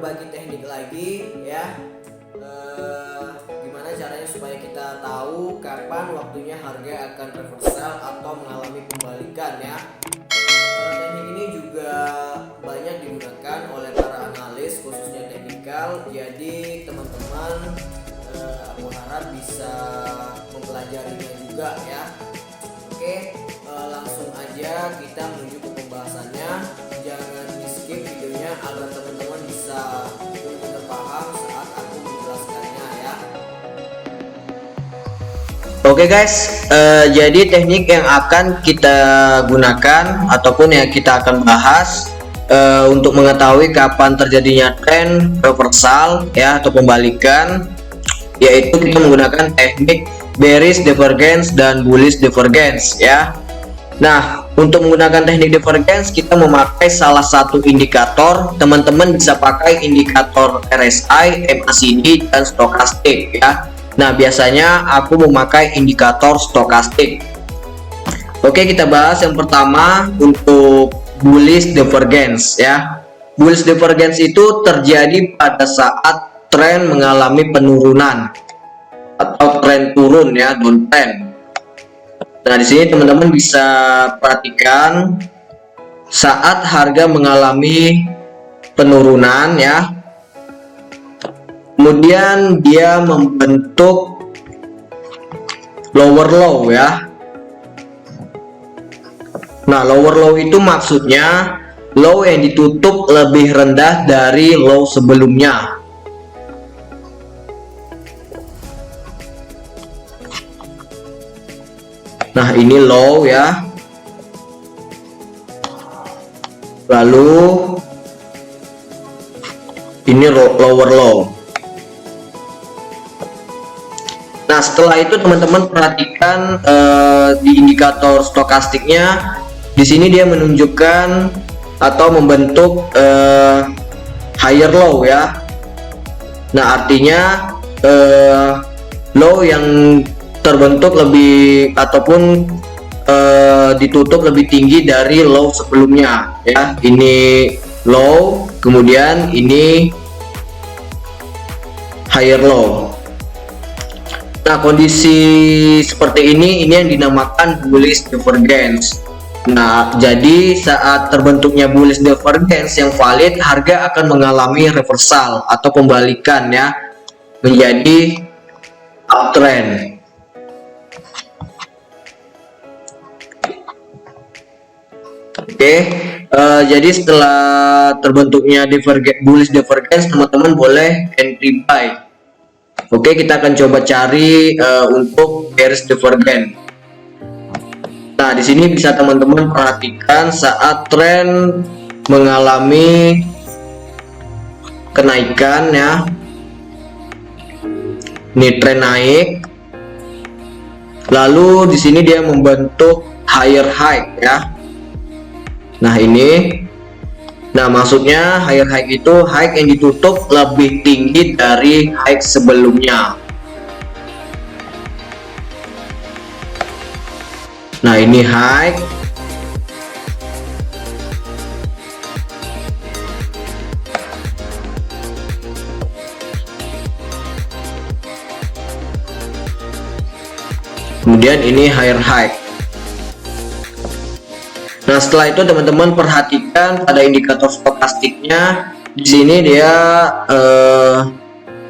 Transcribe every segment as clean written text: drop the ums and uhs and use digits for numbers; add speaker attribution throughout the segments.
Speaker 1: berbagi teknik lagi ya. Gimana caranya supaya kita tahu kapan waktunya harga akan reversal atau mengalami pembalikan ya. Teknik ini juga banyak digunakan oleh para analis khususnya teknikal. Jadi teman-teman aku harap bisa mempelajarinya juga ya. Oke, langsung aja kita menuju ke pembahasannya. Jangan di skip videonya agar teman-teman bisa benar-benar paham saat aku menjelaskannya ya.
Speaker 2: Oke guys, jadi teknik yang akan kita gunakan ataupun yang kita akan bahas untuk mengetahui kapan terjadinya tren reversal ya atau pembalikan, yaitu kita menggunakan teknik bearish divergence dan bullish divergence ya. Nah, untuk menggunakan teknik divergence kita memakai salah satu indikator. Teman-teman bisa pakai indikator RSI, MACD dan stokastik ya. Nah, biasanya aku memakai indikator stokastik. Oke, kita bahas yang pertama untuk bullish divergence ya. Bullish divergence itu terjadi pada saat tren mengalami penurunan atau tren turun ya, downtrend. Nah, di sini teman-teman bisa perhatikan saat harga mengalami penurunan ya. Kemudian dia membentuk lower low ya. Nah, lower low itu maksudnya low yang ditutup lebih rendah dari low sebelumnya. Nah, ini low ya. Lalu ini lower low. Nah, setelah itu teman-teman perhatikan di indikator stokastiknya. Di sini dia menunjukkan atau membentuk higher low ya. Nah, artinya low yang terbentuk lebih ataupun ditutup lebih tinggi dari low sebelumnya ya. Ini low, kemudian ini higher low. Nah, kondisi seperti ini yang dinamakan bullish divergence. Nah, jadi saat terbentuknya bullish divergence yang valid, harga akan mengalami reversal atau pembalikan ya, menjadi uptrend. Oke, jadi setelah terbentuknya bullish divergence, teman-teman boleh entry buy. Oke, kita akan coba cari untuk bearish divergence. Nah, di sini bisa teman-teman perhatikan saat tren mengalami kenaikan ya. Ini tren naik. Lalu di sini dia membentuk higher high ya. Nah, ini. Nah, maksudnya higher high itu high yang ditutup lebih tinggi dari high sebelumnya. Nah, ini high. Kemudian ini higher high. Nah, setelah itu teman-teman perhatikan pada indikator stokastiknya. Di sini dia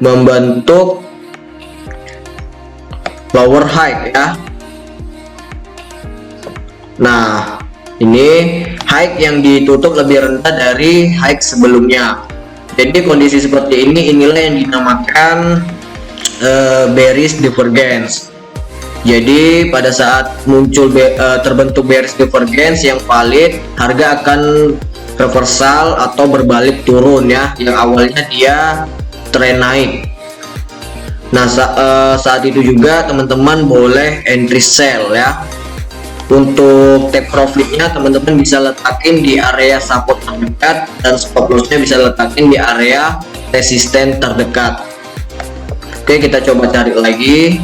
Speaker 2: membentuk lower high ya. Nah, ini high yang ditutup lebih rendah dari high sebelumnya. Jadi kondisi seperti inilah yang dinamakan bearish divergence. Jadi pada saat muncul terbentuk bearish divergence yang valid, harga akan reversal atau berbalik turun ya, yang awalnya dia tren naik. Nah, saat itu juga teman-teman boleh entry sell ya. Untuk take profitnya teman-teman bisa letakin di area support terdekat dan stop lossnya bisa letakin di area resisten terdekat. Oke, kita coba cari lagi.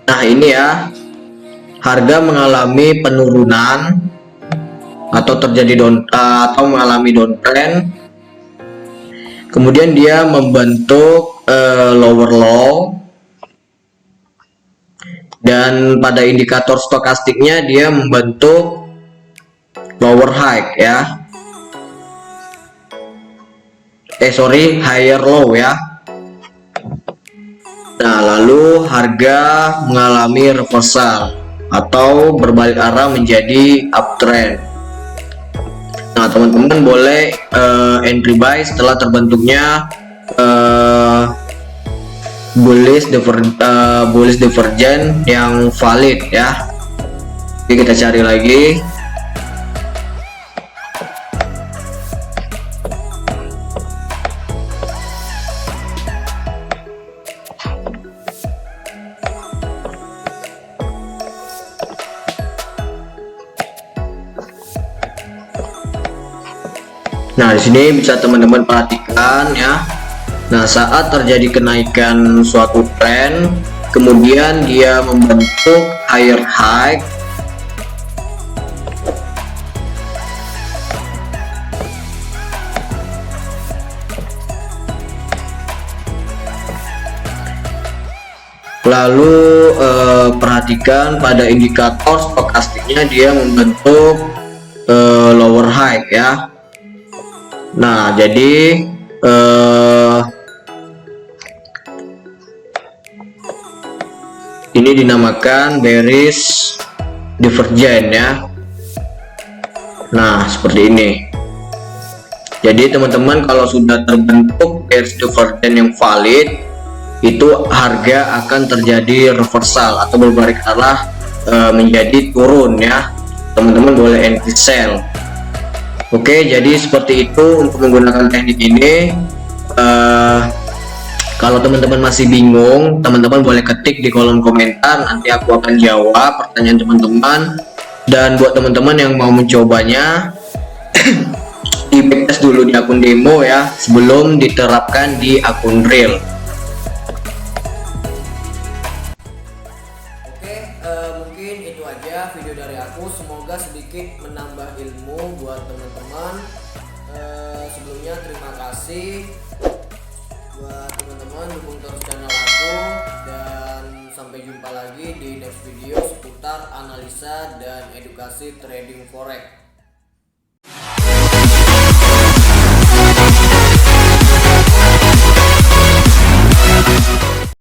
Speaker 2: Nah ini ya, harga mengalami penurunan atau atau mengalami downtrend. Kemudian dia membentuk lower low, dan pada indikator stokastiknya dia membentuk lower high ya. Higher low ya. Nah, lalu harga mengalami reversal atau berbalik arah menjadi uptrend. Nah, teman-teman boleh entry buy setelah terbentuknya bullish divergence yang valid ya. Oke, kita cari lagi. Nah, di sini bisa teman-teman perhatikan ya. Nah, saat terjadi kenaikan suatu tren, kemudian dia membentuk higher high, lalu perhatikan pada indikator stokastiknya dia membentuk lower high ya. Nah, jadi ini dinamakan bearish divergence ya. Nah, seperti ini. Jadi teman-teman, kalau sudah terbentuk bearish divergence yang valid, itu harga akan terjadi reversal atau berbalik arah menjadi turun ya. Teman-teman boleh entry sell. Oke, jadi seperti itu untuk menggunakan teknik ini. Kalau teman-teman masih bingung, teman-teman boleh ketik di kolom komentar, nanti aku akan jawab pertanyaan teman-teman. Dan buat teman-teman yang mau mencobanya, di backtest dulu di akun demo ya, sebelum diterapkan di akun real.
Speaker 1: Mungkin itu aja video dari aku, semoga sedikit menambah ilmu buat teman-teman. Sebelumnya terima kasih buat teman-teman, dukung terus channel aku, dan sampai jumpa lagi di next video seputar analisa dan edukasi trading forex.